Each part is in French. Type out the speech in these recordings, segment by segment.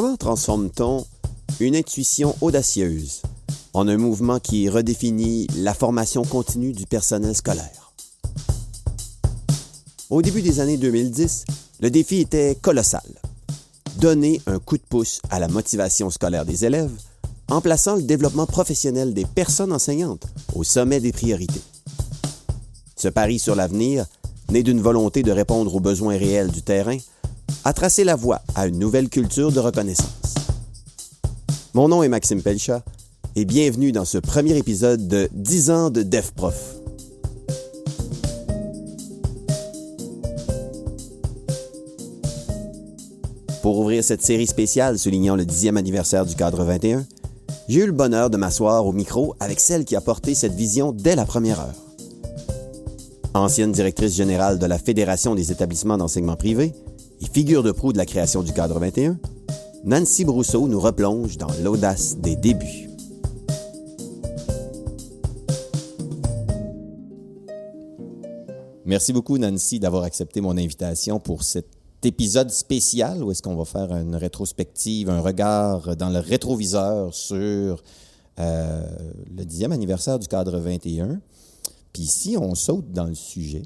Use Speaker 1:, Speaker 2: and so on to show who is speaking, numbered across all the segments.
Speaker 1: Comment transforme-t-on une intuition audacieuse en un mouvement qui redéfinit la formation continue du personnel scolaire? Au début des années 2010, le défi était colossal. Donner un coup de pouce à la motivation scolaire des élèves en plaçant le développement professionnel des personnes enseignantes au sommet des priorités. Ce pari sur l'avenir, né d'une volonté de répondre aux besoins réels du terrain, a tracé la voie à une nouvelle culture de reconnaissance. Mon nom est Maxime Pelchat et bienvenue dans ce premier épisode de 10 ans de DevProf. Pour ouvrir cette série spéciale soulignant le 10e anniversaire du Cadre 21, j'ai eu le bonheur de m'asseoir au micro avec celle qui a porté cette vision dès la première heure. Ancienne directrice générale de la Fédération des établissements d'enseignement privé et figure de proue de la création du Cadre 21, Nancy Brousseau nous replonge dans l'audace des débuts. Merci beaucoup, Nancy, d'avoir accepté mon invitation pour cet épisode spécial où est-ce qu'on va faire une rétrospective, un regard dans le rétroviseur sur le 10e anniversaire du Cadre 21. Puis ici, on saute dans le sujet.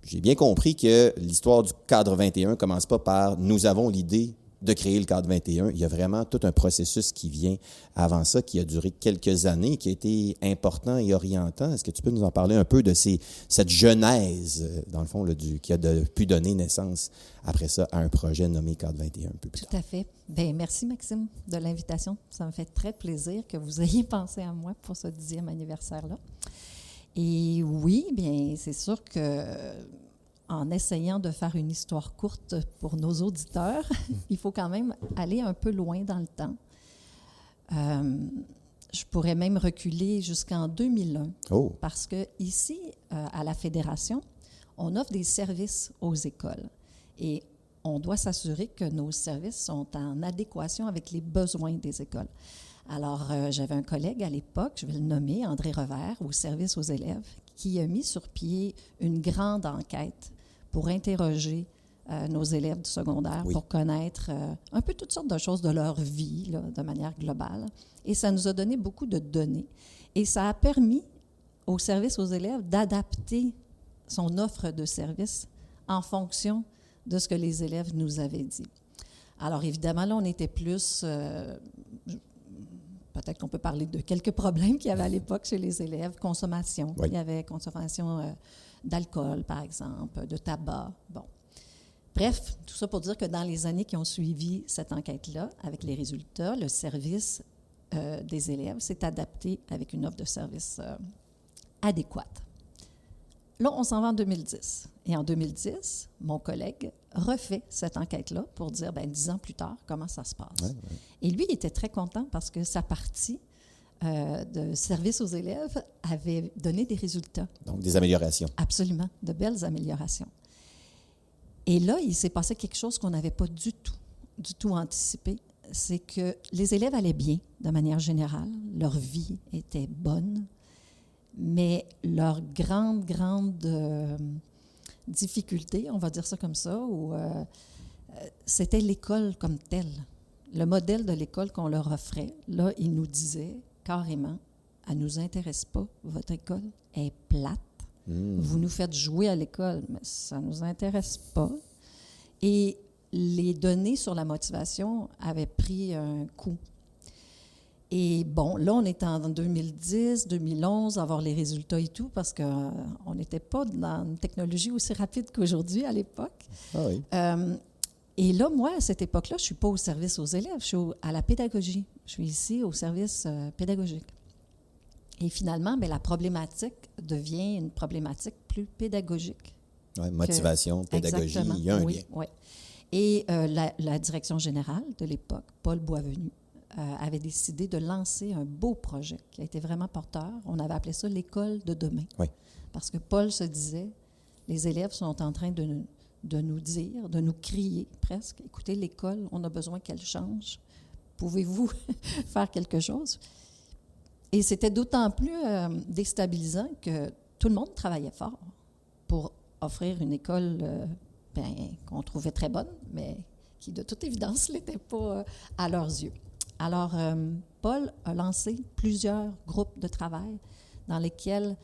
Speaker 1: J'ai bien compris que l'histoire du Cadre 21 ne commence pas par « nous avons l'idée de créer le Cadre 21 ». Il y a vraiment tout un processus qui vient avant ça, qui a duré quelques années, qui a été important et orientant. Est-ce que tu peux nous en parler un peu de cette genèse, dans le fond, là, qui a pu donner naissance, après ça, à un projet nommé Cadre 21 un peu plus tard?
Speaker 2: Tout à fait. Bien, merci, Maxime, de l'invitation. Ça me fait très plaisir que vous ayez pensé à moi pour ce 10e anniversaire-là. Et oui, bien, c'est sûr que en essayant de faire une histoire courte pour nos auditeurs, il faut quand même aller un peu loin dans le temps. Je pourrais même reculer jusqu'en 2001, parce que ici, à la Fédération, on offre des services aux écoles et on doit s'assurer que nos services sont en adéquation avec les besoins des écoles. Alors, j'avais un collègue à l'époque, je vais le nommer, André Revers, au service aux élèves, qui a mis sur pied une grande enquête pour interroger nos élèves du secondaire, pour connaître un peu toutes sortes de choses de leur vie, là, de manière globale. Et ça nous a donné beaucoup de données. Et ça a permis au service aux élèves d'adapter son offre de services en fonction de ce que les élèves nous avaient dit. Alors, évidemment, là, on était plus... peut-être qu'on peut parler de quelques problèmes qu'il y avait à l'époque chez les élèves. Consommation. Oui. Il y avait consommation d'alcool, par exemple, de tabac. Bon. Bref, tout ça pour dire que dans les années qui ont suivi cette enquête-là, avec les résultats, le service des élèves s'est adapté avec une offre de service adéquate. Là, on s'en va en 2010. Et en 2010, mon collègue refait cette enquête-là pour dire, 10 ans plus tard, comment ça se passe. Ouais. Et lui, il était très content parce que sa partie de service aux élèves avait donné des résultats.
Speaker 1: Donc, des améliorations.
Speaker 2: Absolument, de belles améliorations. Et là, il s'est passé quelque chose qu'on n'avait pas du tout anticipé. C'est que les élèves allaient bien, de manière générale. Leur vie était bonne. Mais leur grande difficulté, on va dire ça comme ça, c'était l'école comme telle. Le modèle de l'école qu'on leur offrait, là, ils nous disaient carrément, elle ne nous intéresse pas, votre école est plate. Vous nous faites jouer à l'école, mais ça ne nous intéresse pas. Et les données sur la motivation avaient pris un coup. Et bon, là, on est en 2010, 2011, à avoir les résultats et tout, parce qu'on n'était pas dans une technologie aussi rapide qu'aujourd'hui à l'époque.
Speaker 1: Ah oui.
Speaker 2: Et là, moi, à cette époque-là, je ne suis pas au service aux élèves, je suis à la pédagogie. Je suis ici au service pédagogique. Et finalement, la problématique devient une problématique plus pédagogique.
Speaker 1: Oui, motivation, pédagogie,
Speaker 2: exactement.
Speaker 1: Il y a un lien.
Speaker 2: Oui. Et la direction générale de l'époque, Paul Boisvenu, avait décidé de lancer un beau projet qui a été vraiment porteur. On avait appelé ça l'école de demain.
Speaker 1: Oui.
Speaker 2: Parce que Paul se disait, les élèves sont en train de nous dire, de nous crier presque, écoutez, l'école, on a besoin qu'elle change. Pouvez-vous faire quelque chose? Et c'était d'autant plus déstabilisant que tout le monde travaillait fort pour offrir une école qu'on trouvait très bonne, mais qui de toute évidence ne l'étaient pas à leurs yeux. Alors, Paul a lancé plusieurs groupes de travail dans lesquels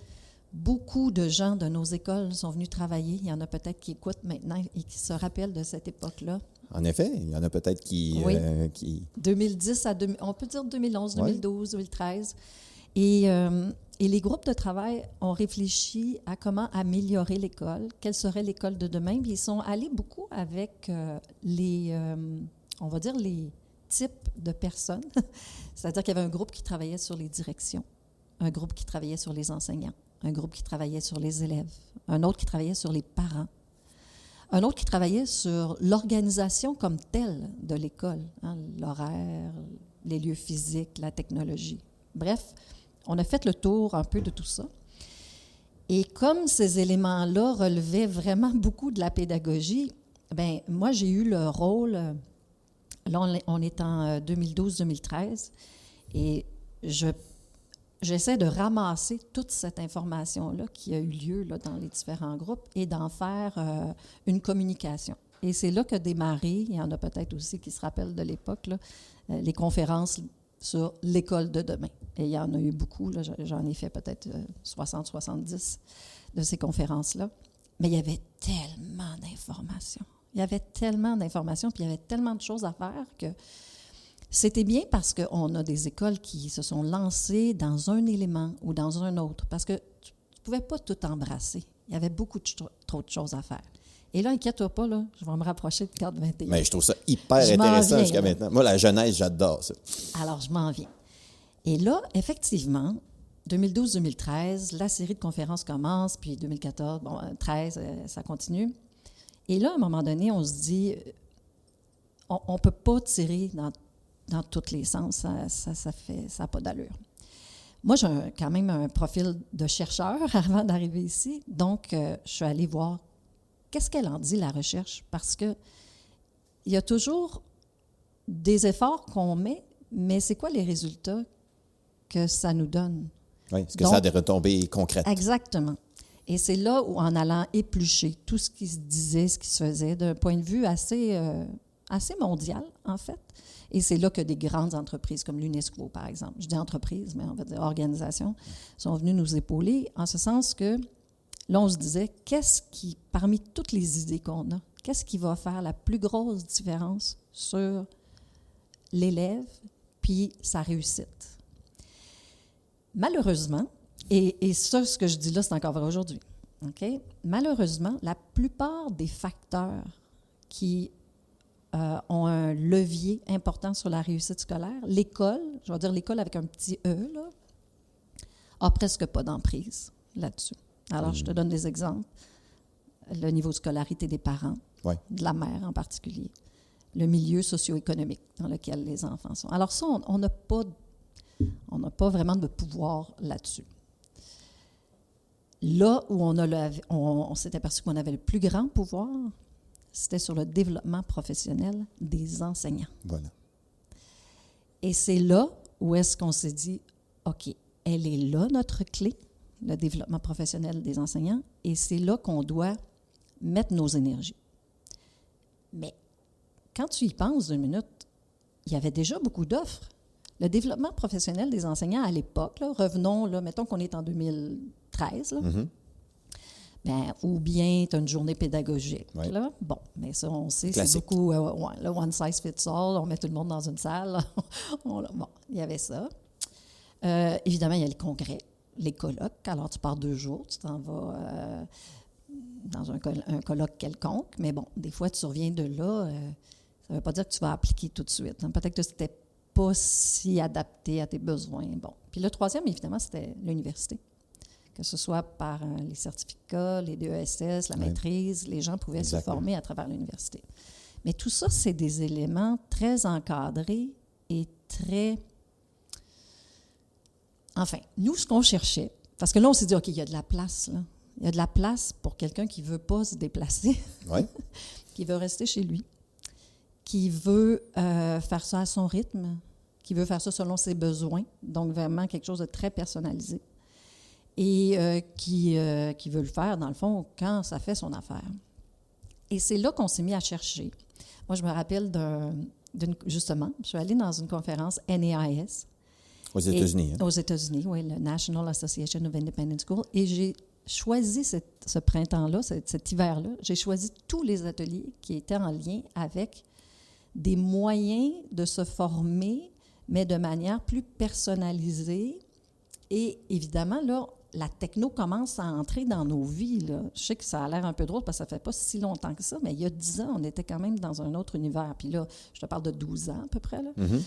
Speaker 2: beaucoup de gens de nos écoles sont venus travailler. Il y en a peut-être qui écoutent maintenant et qui se rappellent de cette époque-là.
Speaker 1: En effet, il y en a peut-être qui...
Speaker 2: Oui. 2010 à... on peut dire 2011, 2012, 2013. Et les groupes de travail ont réfléchi à comment améliorer l'école, quelle serait l'école de demain. Puis ils sont allés beaucoup avec on va dire, les types de personnes. C'est-à-dire qu'il y avait un groupe qui travaillait sur les directions, un groupe qui travaillait sur les enseignants, un groupe qui travaillait sur les élèves, un autre qui travaillait sur les parents, un autre qui travaillait sur l'organisation comme telle de l'école, hein, l'horaire, les lieux physiques, la technologie. Bref, on a fait le tour un peu de tout ça. Et comme ces éléments-là relevaient vraiment beaucoup de la pédagogie, bien, moi, j'ai eu le rôle, là, on est en 2012-2013, et j'essaie de ramasser toute cette information-là qui a eu lieu là, dans les différents groupes et d'en faire une communication. Et c'est là que démarré, il y en a peut-être aussi qui se rappellent de l'époque, là, les conférences sur l'école de demain. Et il y en a eu beaucoup, là, j'en ai fait peut-être 60-70 de ces conférences-là. Mais il y avait tellement d'informations. Il y avait tellement d'informations, puis il y avait tellement de choses à faire que c'était bien parce qu'on a des écoles qui se sont lancées dans un élément ou dans un autre, parce que tu ne pouvais pas tout embrasser. Il y avait beaucoup trop de choses à faire. Et là, inquiète-toi pas, là, je vais me rapprocher de Cadre 21.
Speaker 1: Mais je trouve ça hyper intéressant jusqu'à maintenant. Moi, la jeunesse, j'adore ça.
Speaker 2: Alors, je m'en viens. Et là, effectivement, 2012-2013, la série de conférences commence, puis 2014, 2013, ça continue. Et là, à un moment donné, on se dit, on ne peut pas tirer dans tous les sens, ça n'a pas d'allure. Moi, j'ai quand même un profil de chercheur avant d'arriver ici, donc je suis allée voir qu'est-ce qu'elle en dit, la recherche, parce qu'il y a toujours des efforts qu'on met, mais c'est quoi les résultats que ça nous donne?
Speaker 1: Oui, est-ce que ça a des retombées concrètes? Exactement.
Speaker 2: Et c'est là où, en allant éplucher tout ce qui se disait, ce qui se faisait, d'un point de vue assez mondial, en fait, et c'est là que des grandes entreprises comme l'UNESCO, par exemple, je dis entreprise, mais on va dire organisation, sont venues nous épauler, en ce sens que là, on se disait, qu'est-ce qui, parmi toutes les idées qu'on a, qu'est-ce qui va faire la plus grosse différence sur l'élève puis sa réussite? Malheureusement, et ça, ce que je dis là, c'est encore vrai aujourd'hui, okay? Malheureusement, la plupart des facteurs qui ont un levier important sur la réussite scolaire, l'école, je vais dire l'école avec un petit E, là, a presque pas d'emprise là-dessus. Alors, je te donne des exemples. Le niveau de scolarité des parents, de la mère en particulier, le milieu socio-économique dans lequel les enfants sont. Alors ça, on n'a pas vraiment de pouvoir là-dessus. Là où on s'est aperçu qu'on avait le plus grand pouvoir, c'était sur le développement professionnel des enseignants.
Speaker 1: Voilà.
Speaker 2: Et c'est là où est-ce qu'on s'est dit, OK, elle est là, notre clé, le développement professionnel des enseignants, et c'est là qu'on doit mettre nos énergies. Mais quand tu y penses 2 minutes, il y avait déjà beaucoup d'offres. Le développement professionnel des enseignants à l'époque, là, revenons, là, mettons qu'on est en 2013, là, ou bien tu as une journée pédagogique.
Speaker 1: Ouais.
Speaker 2: Là. Bon, mais ça, on sait,
Speaker 1: classique.
Speaker 2: C'est beaucoup le one size fits all, on met tout le monde dans une salle. Bon, il y avait ça. Évidemment, il y a les congrès, les colloques. Alors, tu pars 2 jours, tu t'en vas dans un colloque quelconque, mais bon, des fois, tu reviens de là, ça ne veut pas dire que tu vas appliquer tout de suite. Hein. Peut-être que c'était pas si adapté à tes besoins. Bon. Puis le 3e, évidemment, c'était l'université. Que ce soit par les certificats, les DESS, la maîtrise, les gens pouvaient se former à travers l'université. Mais tout ça, c'est des éléments très encadrés et très... Enfin, nous, ce qu'on cherchait, parce que là, on s'est dit, OK, il y a de la place, là. Il y a de la place pour quelqu'un qui ne veut pas se déplacer, qui veut rester chez lui, qui veut faire ça à son rythme, qui veut faire ça selon ses besoins, donc vraiment quelque chose de très personnalisé, et qui veut le faire, dans le fond, quand ça fait son affaire. Et c'est là qu'on s'est mis à chercher. Moi, je me rappelle justement, je suis allée dans une conférence NAIS.
Speaker 1: Aux États-Unis.
Speaker 2: Aux États-Unis, oui, le National Association of Independent Schools. Et j'ai choisi ce printemps-là, cet hiver-là, j'ai choisi tous les ateliers qui étaient en lien avec des moyens de se former, mais de manière plus personnalisée. Et évidemment, là, la techno commence à entrer dans nos vies. Là. Je sais que ça a l'air un peu drôle parce que ça ne fait pas si longtemps que ça, mais il y a 10 ans, on était quand même dans un autre univers. Puis là, je te parle de 12 ans à peu près. Là.
Speaker 1: Mm-hmm.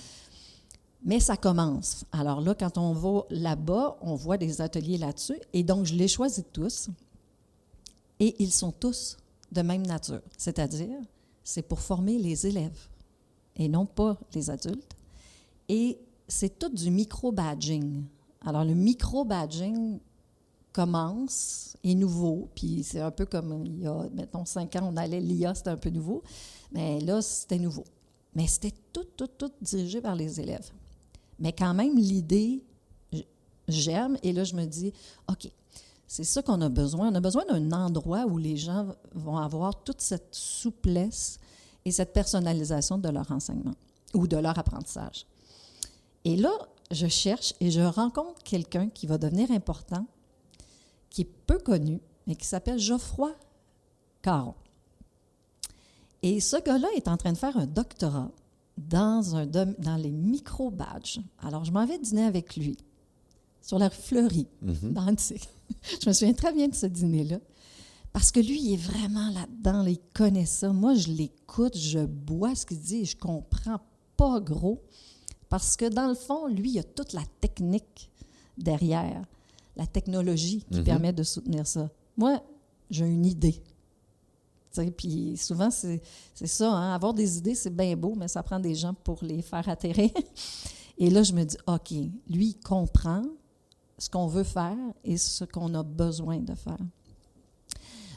Speaker 2: Mais ça commence. Alors là, quand on va là-bas, on voit des ateliers là-dessus. Et donc, je les choisis tous. Et ils sont tous de même nature. C'est-à-dire, c'est pour former les élèves et non pas les adultes. Et c'est tout du micro-badging. Alors, le micro-badging commence, est nouveau, puis c'est un peu comme il y a, mettons, 5 ans, on allait l'IA, c'était un peu nouveau, mais là, c'était nouveau. Mais c'était tout dirigé vers les élèves. Mais quand même, l'idée, j'aime, et là, je me dis, OK, c'est ça qu'on a besoin. On a besoin d'un endroit où les gens vont avoir toute cette souplesse et cette personnalisation de leur enseignement ou de leur apprentissage. Et là, je cherche et je rencontre quelqu'un qui va devenir important, qui est peu connu, mais qui s'appelle Geoffroy Caron. Et ce gars-là est en train de faire un doctorat dans les micro-badges. Alors, je m'en vais dîner avec lui sur la rue Fleury, dans Antique. Je me souviens très bien de ce dîner-là, parce que lui, il est vraiment là-dedans, là, il connaît ça. Moi, je l'écoute, je bois ce qu'il dit et je comprends pas gros, parce que dans le fond, lui, il a toute la technique derrière, la technologie qui permet de soutenir ça. Moi, j'ai une idée. Puis souvent, c'est ça, hein? Avoir des idées, c'est bien beau, mais ça prend des gens pour les faire atterrir. Et là, je me dis, OK, lui, il comprend ce qu'on veut faire et ce qu'on a besoin de faire.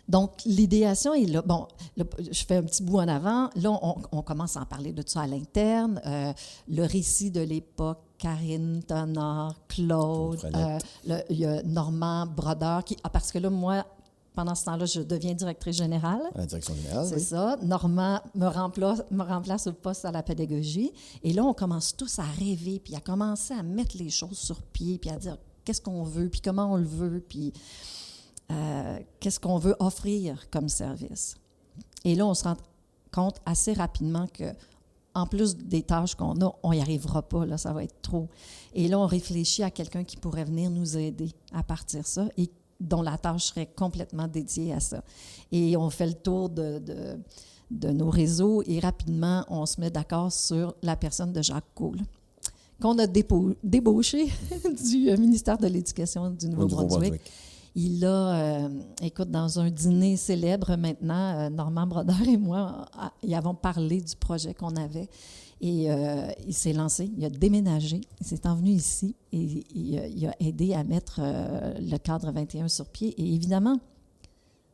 Speaker 2: Donc, l'idéation est là. Bon, là, je fais un petit bout en avant. Là, on commence à en parler de ça à l'interne. Le récit de l'époque, Karine Tonard, Claude, il y a Normand Brodeur, parce que là, moi, pendant ce temps-là, je deviens directrice générale.
Speaker 1: À la direction générale,
Speaker 2: c'est
Speaker 1: oui.
Speaker 2: ça. Normand me remplace au poste à la pédagogie. Et là, on commence tous à rêver, puis à commencer à mettre les choses sur pied, puis à dire qu'est-ce qu'on veut, puis comment on le veut, puis qu'est-ce qu'on veut offrir comme service. Et là, on se rend compte assez rapidement que, en plus des tâches qu'on a, on n'y arrivera pas, là, ça va être trop. Et là, on réfléchit à quelqu'un qui pourrait venir nous aider à partir de ça et dont la tâche serait complètement dédiée à ça. Et on fait le tour de nos réseaux et rapidement, on se met d'accord sur la personne de Jacques Coul, qu'on a débauché du ministère de l'Éducation du Nouveau-Brunswick. Il a, écoute, dans un dîner célèbre maintenant, Normand Brodeur et moi, y avons parlé du projet qu'on avait. Et il s'est lancé, il a déménagé, il s'est envenu ici et il a aidé à mettre le cadre 21 sur pied. Et évidemment, tu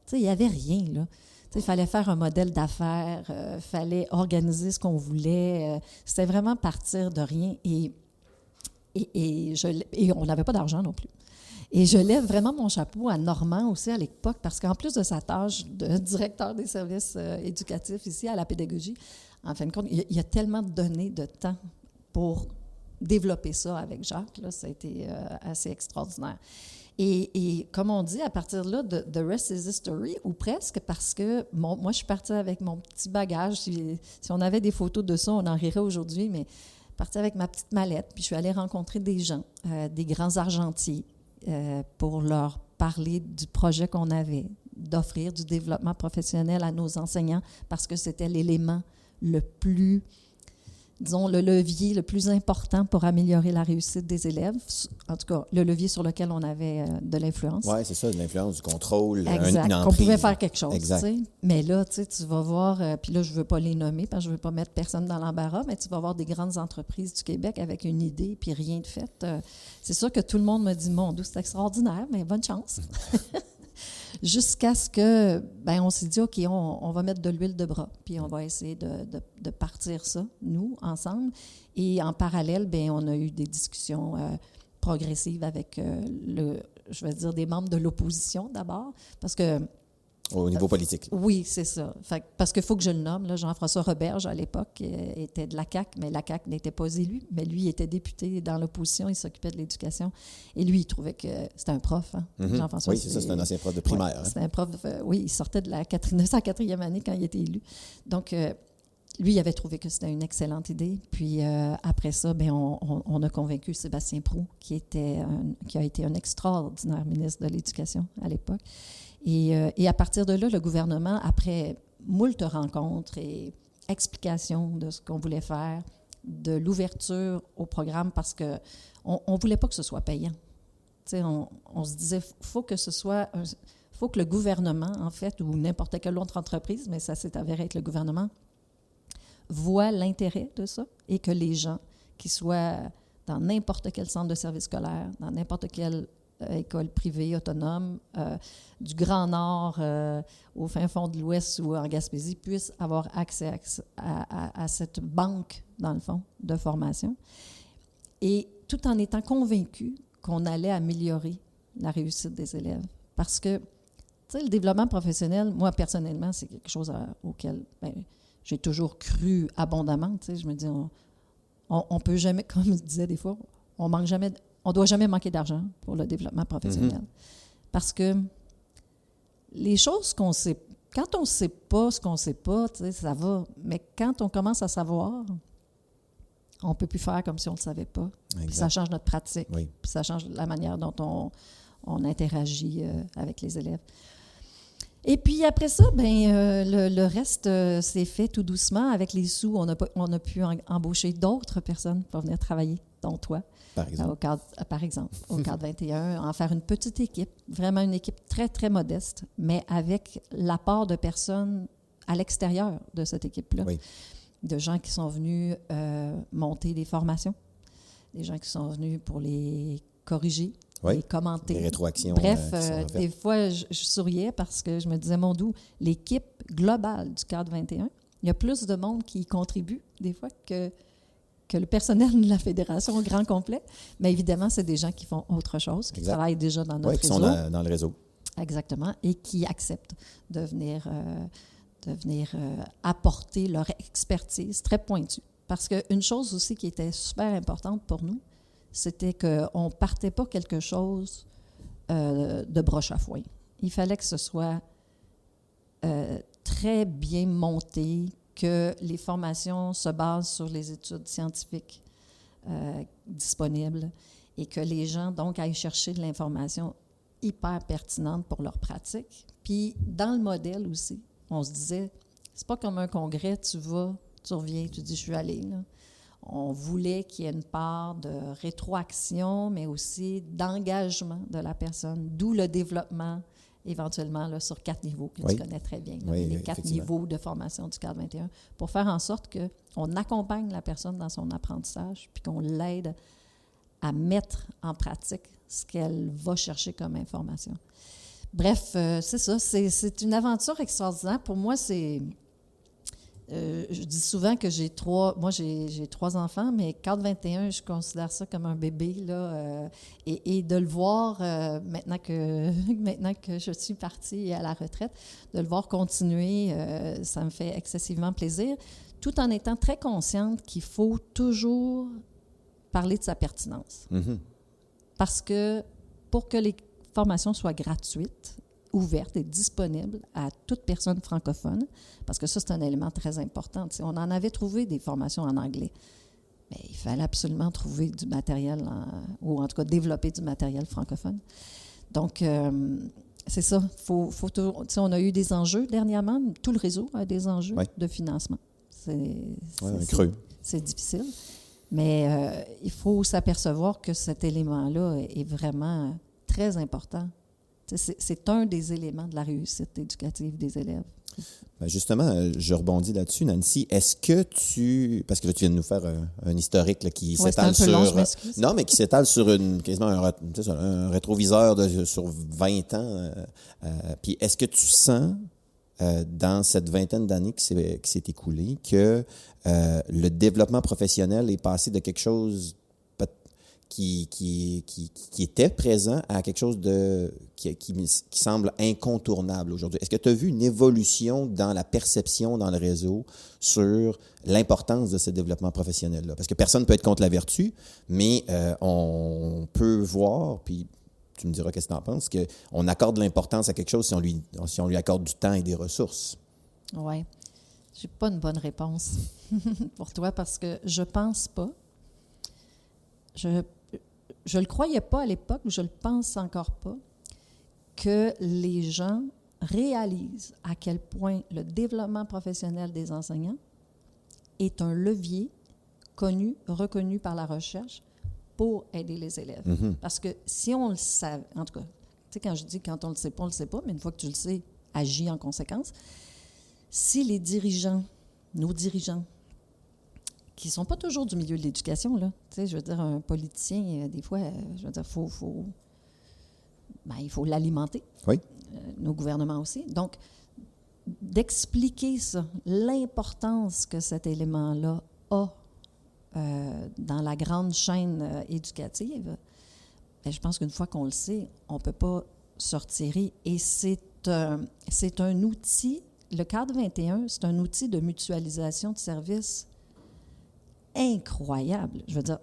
Speaker 2: sais, il n'y avait rien, là. Tu sais, il fallait faire un modèle d'affaires, il fallait organiser ce qu'on voulait. C'était vraiment partir de rien. Et on n'avait pas d'argent non plus. Et je lève vraiment mon chapeau à Normand aussi à l'époque, parce qu'en plus de sa tâche de directeur des services éducatifs ici à la pédagogie, en fin de compte, il a tellement donné de temps pour développer ça avec Jacques. Là, ça a été assez extraordinaire. Et comme on dit, à partir de là, the rest is history, ou presque, parce que moi, je suis partie avec mon petit bagage. Si on avait des photos de ça, on en rirait aujourd'hui, mais partie avec ma petite mallette, puis je suis allée rencontrer des gens, des grands argentiers, pour leur parler du projet qu'on avait, d'offrir du développement professionnel à nos enseignants, parce que c'était l'élément le plus, disons, le levier le plus important pour améliorer la réussite des élèves. En tout cas, le levier sur lequel on avait de l'influence.
Speaker 1: Oui, c'est ça, de l'influence, du contrôle,
Speaker 2: exact,
Speaker 1: une emprise.
Speaker 2: Qu'on pouvait faire quelque chose.
Speaker 1: Exact.
Speaker 2: T'sais. Mais là, tu vas voir, puis là, je ne veux pas les nommer parce que je ne veux pas mettre personne dans l'embarras, mais tu vas voir des grandes entreprises du Québec avec une idée puis rien de fait. C'est sûr que tout le monde me dit, mon Dieu, c'est extraordinaire, mais bonne chance. Jusqu'à ce que, on s'est dit, OK, on va mettre de l'huile de bras, puis on va essayer de partir ça, nous, ensemble. Et en parallèle, on a eu des discussions progressives avec, je vais dire, des membres de l'opposition d'abord, parce que
Speaker 1: Au niveau politique.
Speaker 2: Oui, c'est ça. Parce qu'il faut que je le nomme. Là, Jean-François Roberge, à l'époque, était de la CAQ, mais la CAQ n'était pas élu. Mais lui, il était député dans l'opposition, il s'occupait de l'éducation. Et lui, il trouvait que c'était un prof. Hein? Jean-François.
Speaker 1: Oui, c'est un ancien prof de primaire.
Speaker 2: C'était un prof, oui, il sortait de sa quatrième année quand il était élu. Donc, lui, il avait trouvé que c'était une excellente idée. Puis après ça, on a convaincu Sébastien Proulx, qui a été un extraordinaire ministre de l'Éducation à l'époque. Et à partir de là, le gouvernement, après moult rencontres et explications de ce qu'on voulait faire, de l'ouverture au programme, parce qu'on ne voulait pas que ce soit payant. On se disait, faut que le gouvernement, en fait, ou n'importe quelle autre entreprise, mais ça s'est avéré être le gouvernement, voit l'intérêt de ça et que les gens, qui soient dans n'importe quel centre de service scolaire, dans n'importe quelle école privée autonome, du Grand Nord au fin fond de l'Ouest ou en Gaspésie, puissent avoir accès à cette banque, dans le fond, de formation. Et tout en étant convaincus qu'on allait améliorer la réussite des élèves. Parce que, tu sais, le développement professionnel, moi, personnellement, c'est quelque chose auquel j'ai toujours cru abondamment. Tu sais, je me dis, on peut jamais, comme je disais des fois, on ne doit jamais manquer d'argent pour le développement professionnel. Parce que les choses qu'on sait, quand on ne sait pas ce qu'on ne sait pas, tu sais, ça va. Mais quand on commence à savoir, on ne peut plus faire comme si on ne le savait pas. Puis ça change notre pratique. Oui. Puis ça change la manière dont on interagit avec les élèves. Et puis après ça, le reste s'est fait tout doucement. Avec les sous, on a pu embaucher d'autres personnes pour venir travailler, dont toi.
Speaker 1: Par exemple.
Speaker 2: Au cadre 21, en faire une petite équipe, vraiment une équipe très, très modeste, mais avec l'apport de personnes à l'extérieur de cette équipe-là. Oui. De gens qui sont venus monter des formations, des gens qui sont venus pour les corriger, les commenter.
Speaker 1: Les rétroactions.
Speaker 2: Bref, des fois, je souriais parce que je me disais, mon doux, l'équipe globale du cadre 21, il y a plus de monde qui y contribue, des fois, que le personnel de la Fédération au grand complet. Mais évidemment, c'est des gens qui font autre chose, qui travaillent déjà dans notre réseau.
Speaker 1: Qui sont dans le réseau.
Speaker 2: Exactement, et qui acceptent de venir apporter leur expertise très pointue. Parce qu'une chose aussi qui était super importante pour nous, c'était qu'on ne partait pas quelque chose de broche à foin. Il fallait que ce soit très bien monté, que les formations se basent sur les études scientifiques disponibles et que les gens, donc, aillent chercher de l'information hyper pertinente pour leur pratique. Puis, dans le modèle aussi, on se disait, c'est pas comme un congrès, tu reviens, tu dis, je suis allé, là. On voulait qu'il y ait une part de rétroaction, mais aussi d'engagement de la personne, d'où le développement, éventuellement, là, sur 4 niveaux que tu connais très bien. Là, les 4 niveaux de formation du cadre 21, pour faire en sorte qu'on accompagne la personne dans son apprentissage, puis qu'on l'aide à mettre en pratique ce qu'elle va chercher comme information. Bref, c'est ça. C'est une aventure extraordinaire. Pour moi, c'est... je dis souvent que j'ai 3 enfants, mais cadre 21, je considère ça comme un bébé, là, et de le voir maintenant que je suis partie à la retraite, de le voir continuer, ça me fait excessivement plaisir, tout en étant très consciente qu'il faut toujours parler de sa pertinence. Mm-hmm. Parce que pour que les formations soient gratuites, ouverte et disponible à toute personne francophone, parce que ça, c'est un élément très important. T'sais, on en avait trouvé des formations en anglais, mais il fallait absolument trouver du matériel, ou en tout cas développer du matériel francophone. Donc, c'est ça. On a eu des enjeux dernièrement. Tout le réseau a des enjeux de financement. C'est difficile. Mais il faut s'apercevoir que cet élément-là est vraiment très important. C'est un des éléments de la réussite éducative des élèves.
Speaker 1: Ben justement, je rebondis là-dessus, Nancy. Est-ce que parce que là, tu viens de nous faire un historique là, qui s'étale sur...
Speaker 2: Long, je m'excuse.
Speaker 1: Non, mais qui s'étale sur quasiment un rétroviseur sur 20 ans. Puis est-ce que tu sens, dans cette vingtaine d'années qui s'est écoulée, que le développement professionnel est passé de quelque chose qui était présent à quelque chose qui semble incontournable aujourd'hui. Est-ce que tu as vu une évolution dans la perception dans le réseau sur l'importance de ce développement professionnel-là? Parce que personne ne peut être contre la vertu, mais on peut voir, puis tu me diras qu'est-ce que tu en penses, qu'on accorde l'importance à quelque chose si on lui accorde du temps et des ressources.
Speaker 2: Oui. Je n'ai pas une bonne réponse pour toi parce que je pense pas. Je le croyais pas à l'époque, je le pense encore pas, que les gens réalisent à quel point le développement professionnel des enseignants est un levier connu, reconnu par la recherche pour aider les élèves. Mm-hmm. Parce que si on le savait, en tout cas, tu sais, quand je dis quand on le sait pas, on le sait pas, mais une fois que tu le sais, agis en conséquence. Si les dirigeants, nos dirigeants, qui ne sont pas toujours du milieu de l'éducation, là. Tu sais, je veux dire, un politicien, des fois, je veux dire, il faut l'alimenter.
Speaker 1: Oui.
Speaker 2: Nos gouvernements aussi. Donc, d'expliquer ça, l'importance que cet élément-là a dans la grande chaîne éducative, bien, je pense qu'une fois qu'on le sait, on ne peut pas se retirer. Et c'est un outil, le cadre 21, c'est un outil de mutualisation de services incroyable. Je veux dire,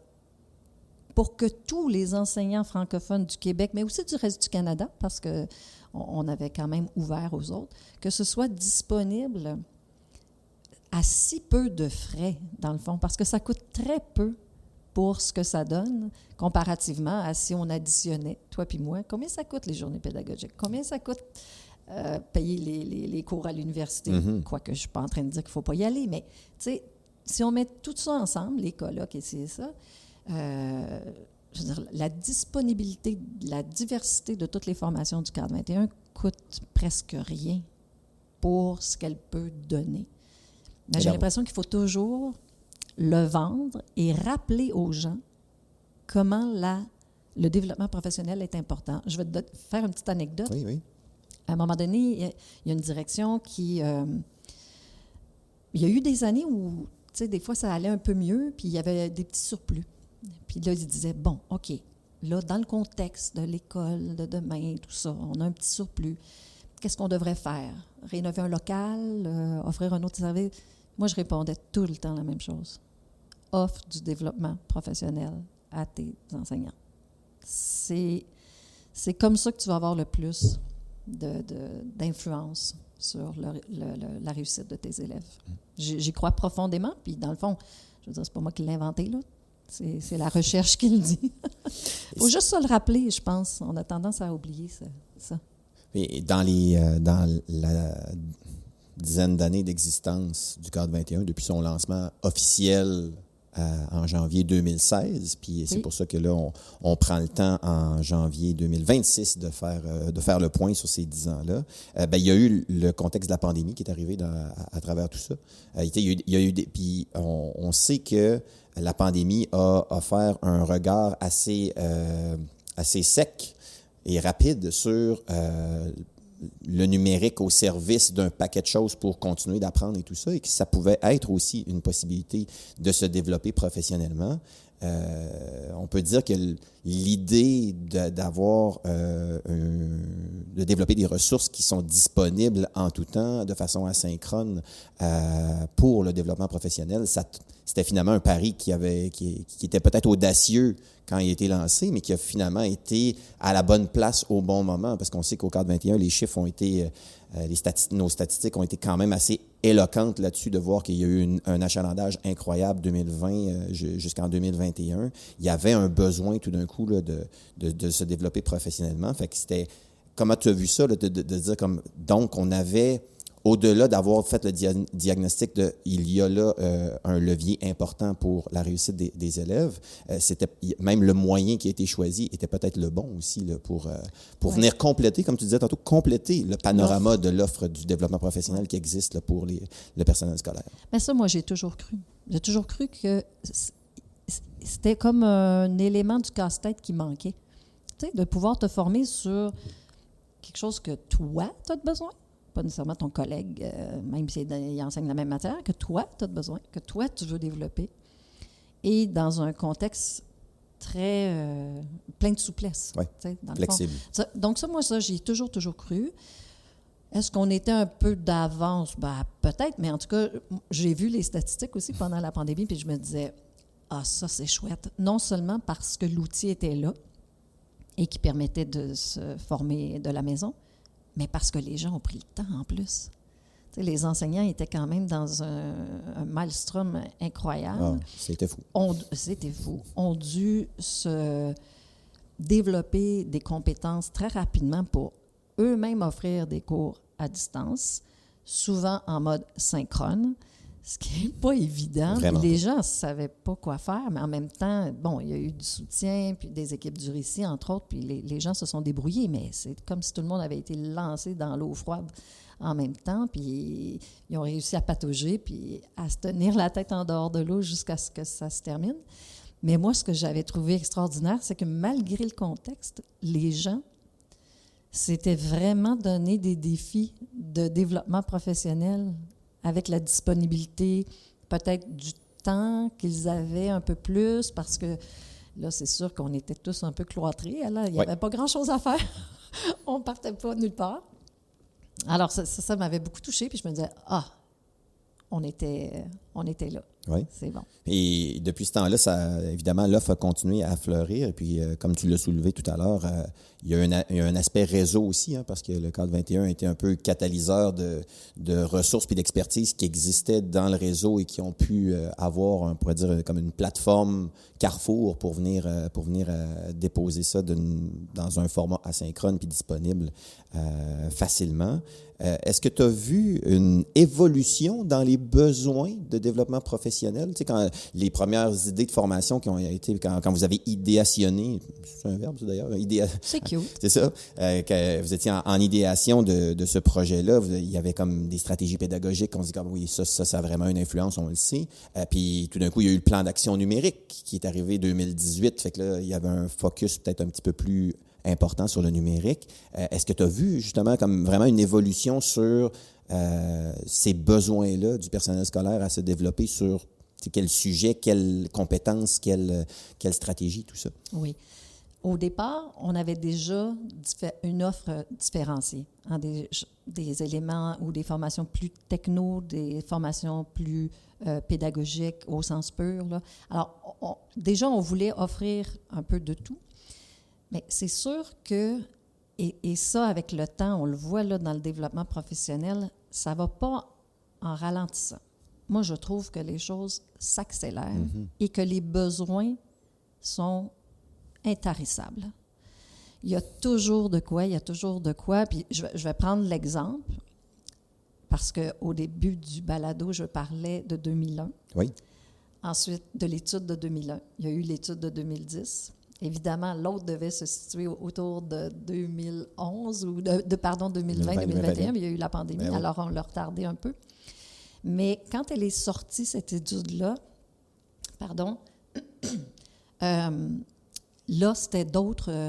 Speaker 2: pour que tous les enseignants francophones du Québec, mais aussi du reste du Canada, parce qu'on avait quand même ouvert aux autres, que ce soit disponible à si peu de frais, dans le fond, parce que ça coûte très peu pour ce que ça donne, comparativement à si on additionnait, toi puis moi, combien ça coûte les journées pédagogiques, combien ça coûte payer les cours à l'université, quoique je ne suis pas en train de dire qu'il ne faut pas y aller, mais tu sais, si on met tout ça ensemble, les colloques et ça, je veux dire, la disponibilité, la diversité de toutes les formations du cadre 21 coûte presque rien pour ce qu'elle peut donner. Mais j'ai l'impression qu'il faut toujours le vendre et rappeler aux gens comment le développement professionnel est important. Je vais te faire une petite anecdote.
Speaker 1: Oui, oui.
Speaker 2: À un moment donné, il y a une direction qui... il y a eu des années où, tu sais, des fois, ça allait un peu mieux, puis il y avait des petits surplus. Puis là, ils disaient, bon, OK, là, dans le contexte de l'école de demain, tout ça, on a un petit surplus. Qu'est-ce qu'on devrait faire? Rénover un local? Offrir un autre service? Moi, je répondais tout le temps la même chose. Offre du développement professionnel à tes enseignants. C'est comme ça que tu vas avoir le plus d'influence sur la réussite de tes élèves. J'y crois profondément, puis dans le fond, je veux dire, c'est pas moi qui l'ai inventé, là. C'est la recherche qui le dit. Il faut juste se le rappeler, je pense. On a tendance à oublier ça.
Speaker 1: Et dans la dizaine d'années d'existence du cadre 21, depuis son lancement officiel en janvier 2016, puis c'est pour ça que là, on prend le temps en janvier 2026 de faire le point sur ces 10 ans-là. Il y a eu le contexte de la pandémie qui est arrivé à travers tout ça. Puis on sait que la pandémie a offert un regard assez sec et rapide sur le numérique au service d'un paquet de choses pour continuer d'apprendre et tout ça, et que ça pouvait être aussi une possibilité de se développer professionnellement. On peut dire que l'idée de développer des ressources qui sont disponibles en tout temps, de façon asynchrone pour le développement professionnel, c'était finalement un pari qui était peut-être audacieux quand il a été lancé, mais qui a finalement été à la bonne place au bon moment, parce qu'on sait qu'au cadre 21, les chiffres ont été, nos statistiques ont été quand même assez éloquentes là-dessus, de voir qu'il y a eu un achalandage incroyable 2020 jusqu'en 2021. Il y avait un besoin tout d'un coup là, de se développer professionnellement. Fait que c'était, comment tu as vu ça, là, de dire comme, donc on avait, au-delà d'avoir fait le diagnostic il y a là un levier important pour la réussite des élèves, c'était même le moyen qui a été choisi était peut-être le bon aussi là, pour venir compléter, comme tu disais tantôt, compléter le panorama de l'offre du développement professionnel qui existe là, pour le personnel scolaire.
Speaker 2: Mais ça, moi, j'ai toujours cru. J'ai toujours cru que c'était comme un élément du casse-tête qui manquait. Tu sais, de pouvoir te former sur quelque chose que toi, tu as besoin. Pas nécessairement ton collègue, même s'il enseigne la même matière, que toi, tu as besoin, que toi, tu veux développer. Et dans un contexte très plein de souplesse.
Speaker 1: Oui, flexible.
Speaker 2: Donc ça, moi, j'y ai toujours cru. Est-ce qu'on était un peu d'avance? Peut-être, mais en tout cas, j'ai vu les statistiques aussi pendant la pandémie, puis je me disais, ça, c'est chouette. Non seulement parce que l'outil était là et qui permettait de se former de la maison, mais parce que les gens ont pris le temps en plus. Tu sais, les enseignants étaient quand même dans un maelstrom incroyable.
Speaker 1: C'était fou.
Speaker 2: C'était fou. Ont dû se développer des compétences très rapidement pour eux-mêmes offrir des cours à distance, souvent en mode synchrone, ce qui n'est pas évident. Les gens ne savaient pas quoi faire, mais en même temps, il y a eu du soutien, puis des équipes du récit, entre autres, puis les gens se sont débrouillés, mais c'est comme si tout le monde avait été lancé dans l'eau froide en même temps, puis ils ont réussi à patauger, puis à se tenir la tête en dehors de l'eau jusqu'à ce que ça se termine. Mais moi, ce que j'avais trouvé extraordinaire, c'est que malgré le contexte, les gens s'étaient vraiment donné des défis de développement professionnel avec la disponibilité, peut-être du temps qu'ils avaient un peu plus, parce que là, c'est sûr qu'on était tous un peu cloîtrés. Alors, il n'y avait pas grand-chose à faire. On ne partait pas nulle part. Alors, ça m'avait beaucoup touchée, puis je me disais, on était là.
Speaker 1: Oui.
Speaker 2: C'est bon.
Speaker 1: Et depuis ce temps-là, évidemment, l'offre a continué à fleurir. Et puis, comme tu l'as soulevé tout à l'heure, il y a un aspect réseau aussi, parce que le Cadre 21 était un peu catalyseur de ressources et d'expertise qui existaient dans le réseau et qui ont pu avoir, on pourrait dire, comme une plateforme Carrefour pour venir déposer ça dans un format asynchrone puis disponible facilement. Est-ce que tu as vu une évolution dans les besoins de développement professionnel? Tu sais, quand les premières idées de formation qui ont été, quand vous avez idéationné, c'est un verbe, ça, d'ailleurs?
Speaker 2: C'est cute.
Speaker 1: C'est ça. Que vous étiez en idéation de ce projet-là, il y avait comme des stratégies pédagogiques. On se dit, oui, ça a vraiment une influence, on le sait. Puis tout d'un coup, il y a eu le plan d'action numérique qui est arrivé 2018. Fait que là, il y avait un focus peut-être un petit peu plus important sur le numérique. Est-ce que tu as vu justement comme vraiment une évolution sur ces besoins-là du personnel scolaire à se développer sur quel sujet, quelles compétences, quelle stratégie, tout ça?
Speaker 2: Oui. Au départ, on avait déjà une offre différenciée, des éléments ou des formations plus techno, des formations plus pédagogiques au sens pur, là. Alors, déjà, on voulait offrir un peu de tout. Mais c'est sûr que, et ça, avec le temps, on le voit là dans le développement professionnel, ça ne va pas en ralentissant. Moi, je trouve que les choses s'accélèrent et que les besoins sont intarissables. Il y a toujours de quoi. Puis je vais prendre l'exemple, parce qu'au début du balado, je parlais de 2001.
Speaker 1: Oui.
Speaker 2: Ensuite, de l'étude de 2001. Il y a eu l'étude de 2010. Évidemment, l'autre devait se situer autour de 2011 ou 2020-2021, mais il y a eu la pandémie, alors on l'a retardé un peu. Mais quand elle est sortie, cette étude-là, là, c'était d'autres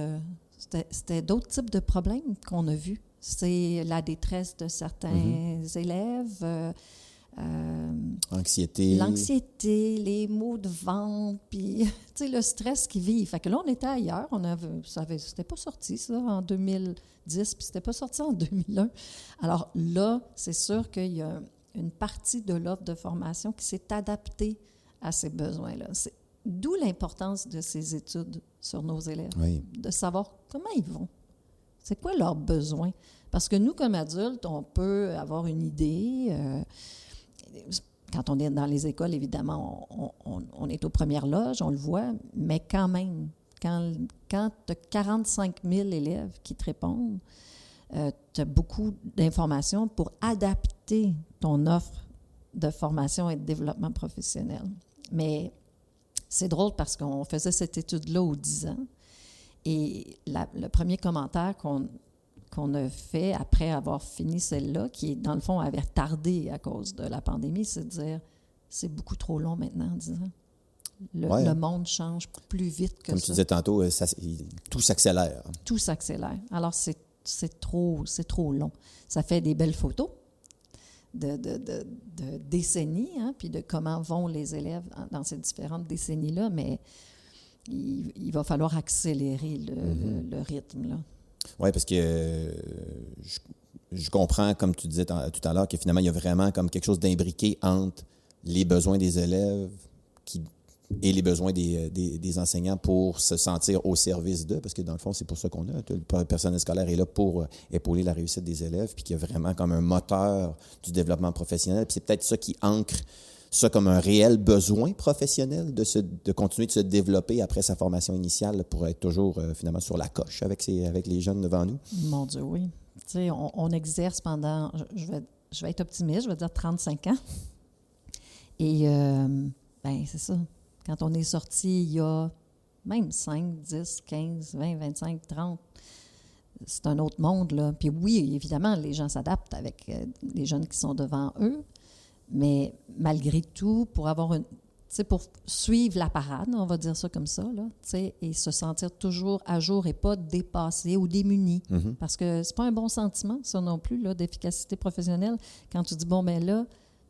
Speaker 2: types de problèmes qu'on a vus. C'est la détresse de certains élèves, l'anxiété, les maux de ventre, puis le stress qu'ils vivent. Fait que là, on était ailleurs. C'était pas sorti, ça, en 2010, puis c'était pas sorti en 2001. Alors là, c'est sûr qu'il y a une partie de l'offre de formation qui s'est adaptée à ces besoins-là. D'où l'importance de ces études sur nos élèves, de savoir comment ils vont. C'est quoi leurs besoins? Parce que nous, comme adultes, on peut avoir une idée. Quand on est dans les écoles, évidemment, on est aux premières loges, on le voit, mais quand même, quand tu as 45 000 élèves qui te répondent, tu as beaucoup d'informations pour adapter ton offre de formation et de développement professionnel. Mais c'est drôle parce qu'on faisait cette étude-là aux 10 ans et le premier commentaire qu'on a fait après avoir fini celle-là, qui, dans le fond, avait tardé à cause de la pandémie, c'est de dire c'est beaucoup trop long maintenant, en 10 ans. Le monde change plus vite que ça.
Speaker 1: Comme tu disais tantôt, tout s'accélère.
Speaker 2: Tout s'accélère. Alors, c'est trop long. Ça fait des belles photos de décennies, puis de comment vont les élèves dans ces différentes décennies-là, mais il va falloir accélérer le rythme, là.
Speaker 1: Oui, parce que je comprends, comme tu disais tout à l'heure, que finalement, il y a vraiment comme quelque chose d'imbriqué entre les besoins des élèves et les besoins des enseignants pour se sentir au service d'eux, parce que dans le fond, c'est pour ça qu'on a. Le personnel scolaire est là pour épauler la réussite des élèves, puis qu'il y a vraiment comme un moteur du développement professionnel. Puis c'est peut-être ça qui ancre ça comme un réel besoin professionnel de continuer de se développer après sa formation initiale pour être toujours finalement sur la coche avec les jeunes devant nous.
Speaker 2: Mon Dieu, oui. Tu sais, on exerce pendant, je vais être optimiste, je vais dire 35 ans. Et c'est ça. Quand on est sorti il y a même 5, 10, 15, 20, 25, 30, c'est un autre monde, là. Puis oui, évidemment, les gens s'adaptent avec les jeunes qui sont devant eux, mais malgré tout, pour suivre la parade, on va dire ça comme ça, là, et se sentir toujours à jour et pas dépassé ou démuni. Mm-hmm. Parce que c'est pas un bon sentiment, ça non plus, là, d'efficacité professionnelle. Quand tu dis, bon, ben là,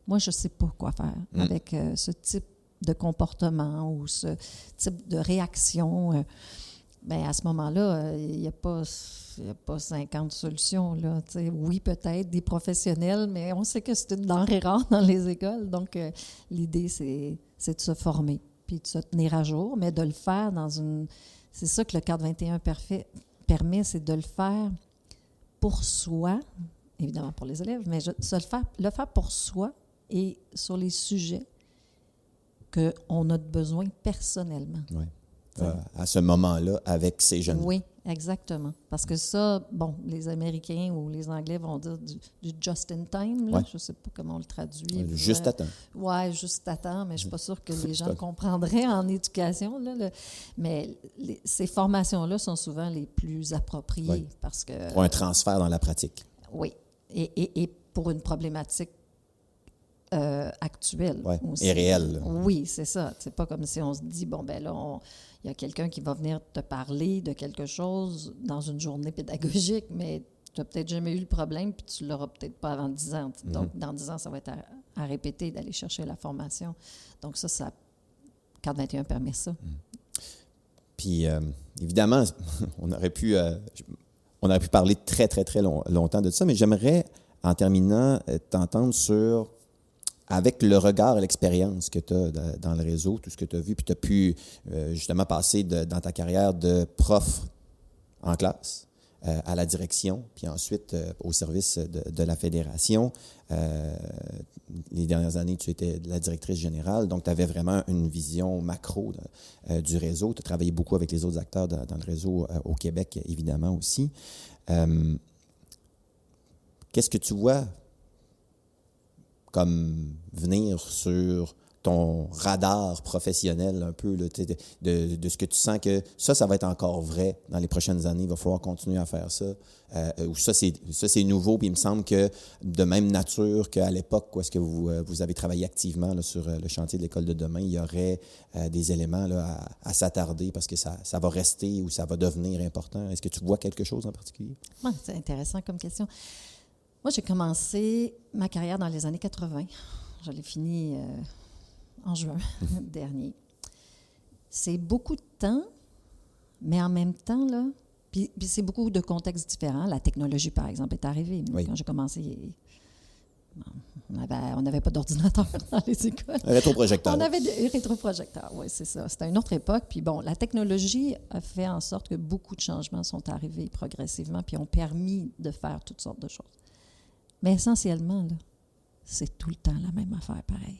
Speaker 2: moi, je sais pas quoi faire avec ce type de comportement ou ce type de réaction. À ce moment-là, il n'y a pas 50 solutions, là. Oui, peut-être des professionnels, mais on sait que c'est une denrée rare dans les écoles. Donc, l'idée, c'est de se former, puis de se tenir à jour, mais de le faire dans une... C'est ça que le cadre 21 permet, c'est de le faire pour soi, évidemment pour les élèves, mais le faire pour soi et sur les sujets qu'on a besoin personnellement.
Speaker 1: Oui. À ce moment-là, avec ces jeunes.
Speaker 2: Oui, exactement. Parce que ça, bon, les Américains ou les Anglais vont dire du just in time, là. Ouais. Je ne sais pas comment on le traduit.
Speaker 1: Juste à temps.
Speaker 2: Oui, juste à temps, mais je ne suis pas sûre que les gens comprendraient en éducation, là. Mais ces formations-là sont souvent les plus appropriées parce que...
Speaker 1: Pour un transfert dans la pratique.
Speaker 2: Oui, et pour une problématique actuelle.
Speaker 1: Ouais. Et réelle.
Speaker 2: Oui, c'est ça. C'est pas comme si on se dit, bon, ben là, il y a quelqu'un qui va venir te parler de quelque chose dans une journée pédagogique, mais tu n'as peut-être jamais eu le problème, puis tu ne l'auras peut-être pas avant 10 ans. Mm-hmm. Donc, dans 10 ans, ça va être à répéter, d'aller chercher la formation. Donc, ça Cadre 21 permet ça.
Speaker 1: Puis, évidemment, on aurait pu parler très, très, très longtemps de ça, mais j'aimerais, en terminant, t'entendre sur... avec le regard et l'expérience que tu as dans le réseau, tout ce que tu as vu, puis tu as pu justement passer dans ta carrière de prof en classe à la direction, puis ensuite au service de la fédération. Les dernières années, tu étais la directrice générale, donc tu avais vraiment une vision macro du réseau. Tu as travaillé beaucoup avec les autres acteurs dans le réseau au Québec, évidemment aussi. Qu'est-ce que tu vois comme venir sur ton radar professionnel un peu, là, de ce que tu sens que ça va être encore vrai dans les prochaines années, il va falloir continuer à faire ça. Ou ça, c'est nouveau, puis il me semble que de même nature qu'à l'époque où est-ce que vous avez travaillé activement là, sur le chantier de l'École de demain, il y aurait des éléments là, à s'attarder parce que ça va rester ou ça va devenir important. Est-ce que tu vois quelque chose en particulier?
Speaker 2: Oui, c'est intéressant comme question. Moi, j'ai commencé ma carrière dans les années 80. Je l'ai fini en juin dernier. C'est beaucoup de temps, mais en même temps, là, puis c'est beaucoup de contextes différents. La technologie, par exemple, est arrivée. Oui. Quand j'ai commencé, on n'avait pas d'ordinateur dans les écoles.
Speaker 1: Un rétroprojecteur.
Speaker 2: On avait des rétroprojecteurs, oui, c'est ça. C'était une autre époque. Puis bon, la technologie a fait en sorte que beaucoup de changements sont arrivés progressivement puis ont permis de faire toutes sortes de choses. Mais essentiellement, là, c'est tout le temps la même affaire, pareil.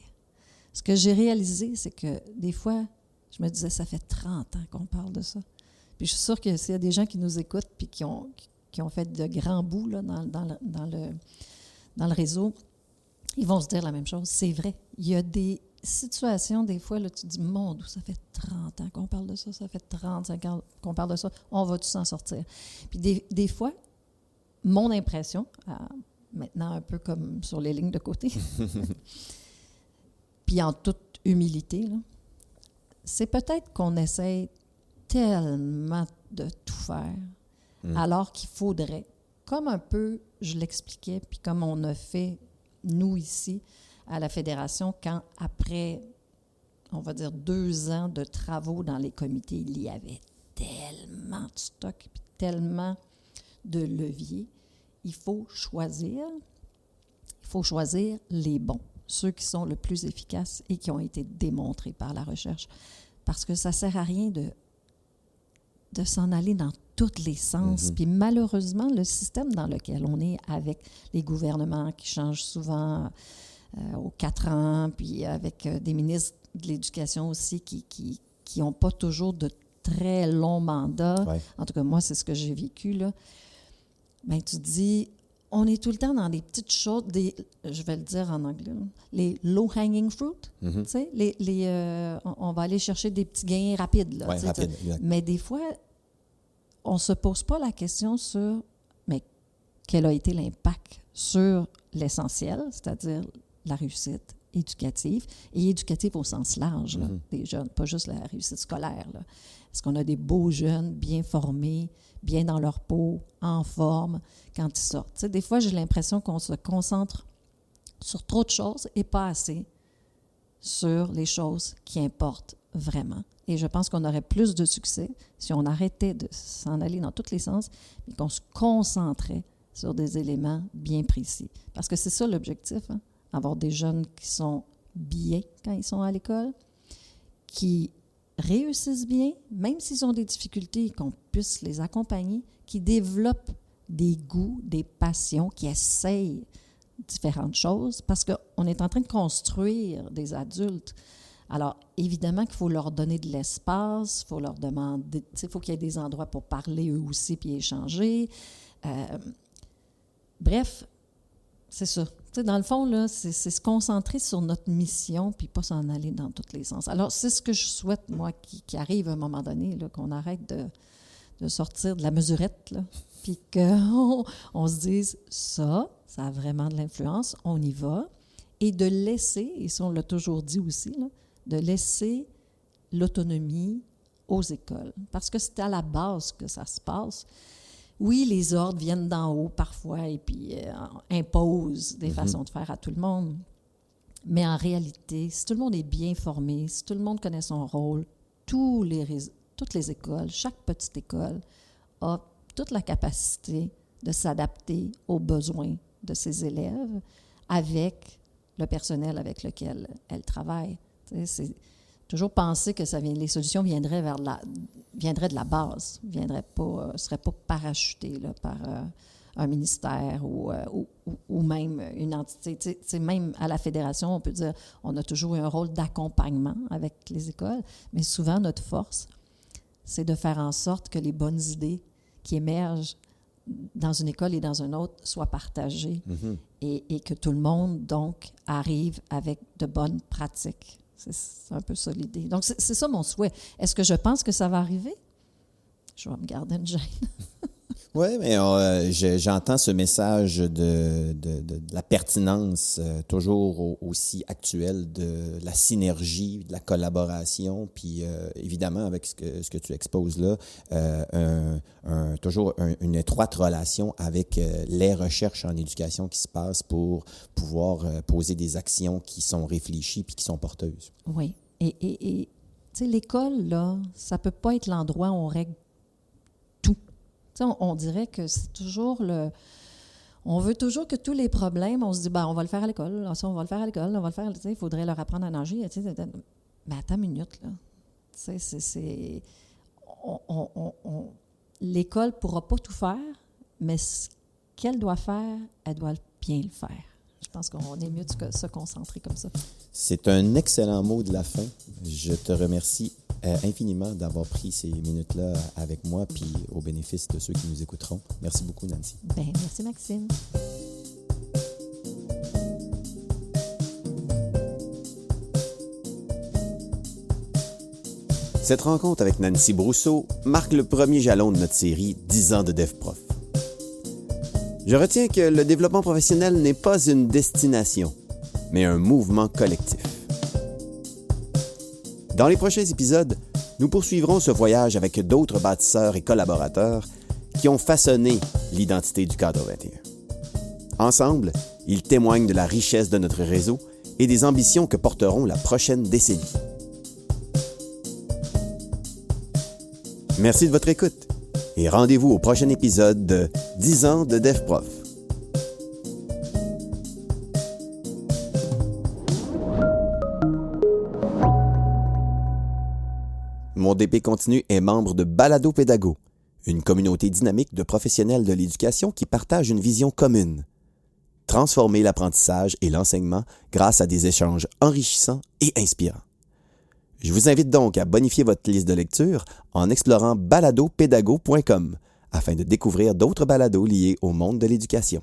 Speaker 2: Ce que j'ai réalisé, c'est que des fois, je me disais, ça fait 30 ans qu'on parle de ça. Puis je suis sûre que s'il y a des gens qui nous écoutent puis qui ont fait de grands bouts là, dans le réseau, ils vont se dire la même chose. C'est vrai. Il y a des situations, des fois, là, tu te dis, mon Dieu, ça fait 30 ans qu'on parle de ça, ça fait 35 ans qu'on parle de ça, on va tous s'en sortir. Puis des fois, mon impression... maintenant un peu comme sur les lignes de côté, puis en toute humilité, là, c'est peut-être qu'on essaie tellement de tout faire, alors qu'il faudrait, comme un peu, je l'expliquais, puis comme on a fait, nous, ici, à la Fédération, quand après on va dire, 2 ans de travaux dans les comités, il y avait tellement de stock, puis tellement de leviers. Il faut choisir les bons, ceux qui sont le plus efficaces et qui ont été démontrés par la recherche. Parce que ça ne sert à rien de s'en aller dans tous les sens. Puis malheureusement, le système dans lequel on est, avec les gouvernements qui changent souvent aux 4 ans, puis avec des ministres de l'Éducation aussi qui n'ont pas toujours de très longs mandats. Ouais. En tout cas, moi, c'est ce que j'ai vécu, là. Bien, tu te dis, on est tout le temps dans des petites choses, je vais le dire en anglais, les low-hanging fruit. Tu sais, on va aller chercher des petits gains rapides. Là, ouais, rapide, mais des fois, on ne se pose pas la question sur, mais quel a été l'impact sur l'essentiel, c'est-à-dire la réussite éducative, et éducative au sens large là, des jeunes, pas juste la réussite scolaire. Là. Est-ce qu'on a des beaux jeunes, bien formés, bien dans leur peau, en forme, quand ils sortent? Tu sais, des fois, j'ai l'impression qu'on se concentre sur trop de choses et pas assez sur les choses qui importent vraiment. Et je pense qu'on aurait plus de succès si on arrêtait de s'en aller dans tous les sens et qu'on se concentrait sur des éléments bien précis. Parce que c'est ça l'objectif, hein? Avoir des jeunes qui sont bien quand ils sont à l'école, qui réussissent bien, même s'ils ont des difficultés, qu'on puisse les accompagner, qui développent des goûts, des passions, qui essayent différentes choses, parce qu'on est en train de construire des adultes. Alors, évidemment qu'il faut leur donner de l'espace, il faut leur demander, il faut qu'il y ait des endroits pour parler eux aussi puis échanger. Bref, c'est ça. Tu sais, dans le fond, là, c'est se concentrer sur notre mission puis pas s'en aller dans tous les sens. Alors, c'est ce que je souhaite, moi, qui arrive à un moment donné, là, qu'on arrête de sortir de la mesurette, là, puis qu'on se dise, ça a vraiment de l'influence, on y va, et de laisser, et ça, on l'a toujours dit aussi, là, de laisser l'autonomie aux écoles. Parce que c'est à la base que ça se passe. Oui, les ordres viennent d'en haut parfois et puis imposent des façons de faire à tout le monde. Mais en réalité, si tout le monde est bien formé, si tout le monde connaît son rôle, toutes les écoles, chaque petite école a toute la capacité de s'adapter aux besoins de ses élèves avec le personnel avec lequel elle travaille. C'est toujours penser que les solutions viendraient de la base, ne seraient pas parachutées là, par un ministère ou même une entité. Même à la fédération, on peut dire on a toujours eu un rôle d'accompagnement avec les écoles, mais souvent notre force, c'est de faire en sorte que les bonnes idées qui émergent dans une école et dans une autre soient partagées et que tout le monde, donc, arrive avec de bonnes pratiques. C'est un peu ça l'idée. Donc, c'est ça mon souhait. Est-ce que je pense que ça va arriver? Je vais me garder une gêne.
Speaker 1: Oui, mais j'entends ce message de la pertinence toujours aussi actuelle de la synergie, de la collaboration, puis évidemment avec ce que tu exposes là, toujours une étroite relation avec les recherches en éducation qui se passent pour pouvoir poser des actions qui sont réfléchies puis qui sont porteuses.
Speaker 2: Oui, et tu sais, l'école, là, ça peut pas être l'endroit où on règle tout. On dirait que c'est toujours on veut toujours que tous les problèmes, on se dit, on va le faire à l'école, on va le faire à l'école, on va le faire, il faudrait leur apprendre à nager. Mais attends une minute, là. L'école ne pourra pas tout faire, mais ce qu'elle doit faire, elle doit bien le faire. Je pense qu'on est mieux de se concentrer comme ça.
Speaker 1: C'est un excellent mot de la fin. Je te remercie infiniment d'avoir pris ces minutes-là avec moi puis au bénéfice de ceux qui nous écouteront. Merci beaucoup, Nancy.
Speaker 2: Merci, Maxime.
Speaker 1: Cette rencontre avec Nancy Brousseau marque le premier jalon de notre série 10 ans de DevProf. Je retiens que le développement professionnel n'est pas une destination, mais un mouvement collectif. Dans les prochains épisodes, nous poursuivrons ce voyage avec d'autres bâtisseurs et collaborateurs qui ont façonné l'identité du Cadre 21. Ensemble, ils témoignent de la richesse de notre réseau et des ambitions que porteront la prochaine décennie. Merci de votre écoute et rendez-vous au prochain épisode de 10 ans de DevProf. Mon DP Continu est membre de Balado Pédago, une communauté dynamique de professionnels de l'éducation qui partagent une vision commune. Transformer l'apprentissage et l'enseignement grâce à des échanges enrichissants et inspirants. Je vous invite donc à bonifier votre liste de lecture en explorant baladopédago.com afin de découvrir d'autres balados liés au monde de l'éducation.